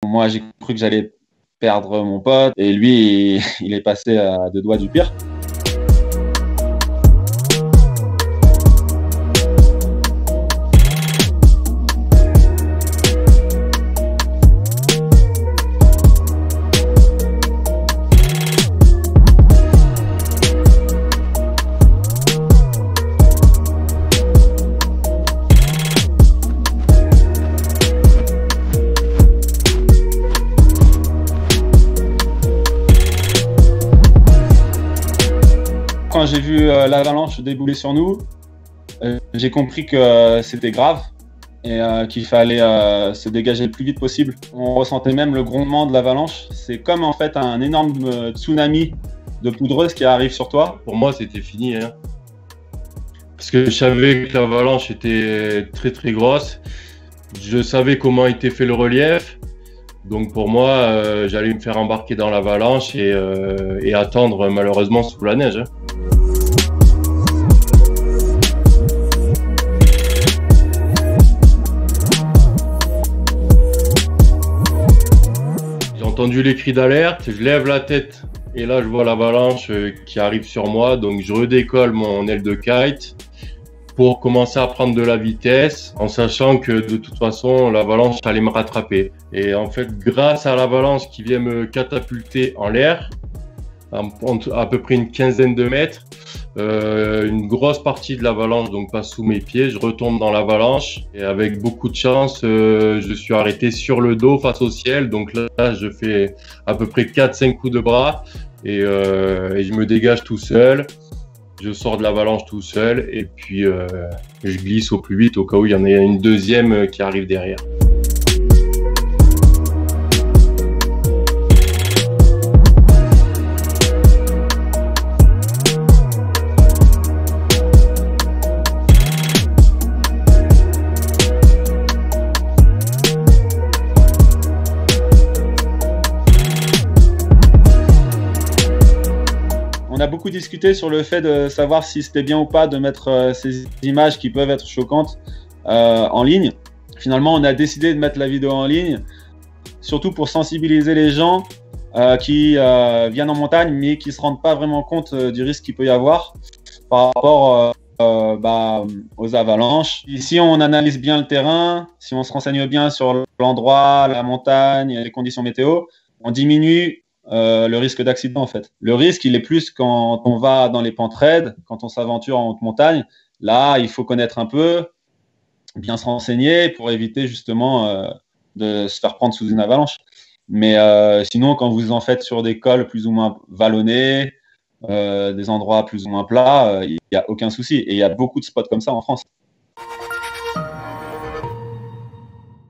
moi, j'ai cru que j'allais perdre mon pote et lui, il est passé à 2 doigts du pire. Quand j'ai vu l'avalanche débouler sur nous, j'ai compris que c'était grave et qu'il fallait se dégager le plus vite possible. On ressentait même le grondement de l'avalanche. C'est comme en fait un énorme tsunami de poudreuse qui arrive sur toi. Pour moi, c'était fini, hein. Parce que je savais que l'avalanche était très très grosse. Je savais comment était fait le relief. Donc pour moi, j'allais me faire embarquer dans l'avalanche et attendre malheureusement sous la neige, hein. J'ai entendu les cris d'alerte, je lève la tête et là je vois l'avalanche qui arrive sur moi. Donc je redécolle mon aile de kite pour commencer à prendre de la vitesse en sachant que de toute façon l'avalanche allait me rattraper. Et en fait, grâce à l'avalanche qui vient me catapulter en l'air, à peu près une quinzaine de mètres, une grosse partie de l'avalanche donc passe sous mes pieds, je retombe dans l'avalanche et avec beaucoup de chance, je suis arrêté sur le dos face au ciel. Donc là, je fais à peu près 4-5 coups de bras et je me dégage tout seul. Je sors de l'avalanche tout seul et puis je glisse au plus vite au cas où il y en ait une deuxième qui arrive derrière. On a beaucoup discuté sur le fait de savoir si c'était bien ou pas de mettre ces images qui peuvent être choquantes en ligne. Finalement, on a décidé de mettre la vidéo en ligne, surtout pour sensibiliser les gens qui viennent en montagne, mais qui ne se rendent pas vraiment compte du risque qu'il peut y avoir par rapport aux avalanches. Si on analyse bien le terrain, si on se renseigne bien sur l'endroit, la montagne, les conditions météo, on diminue le risque d'accident en fait. Le risque, il est plus quand on va dans les pentes raides, quand on s'aventure en haute montagne. Là, il faut connaître un peu, bien se renseigner pour éviter justement de se faire prendre sous une avalanche. Mais sinon, quand vous en faites sur des cols plus ou moins vallonnés, des endroits plus ou moins plats, il n'y a aucun souci. Et il y a beaucoup de spots comme ça en France.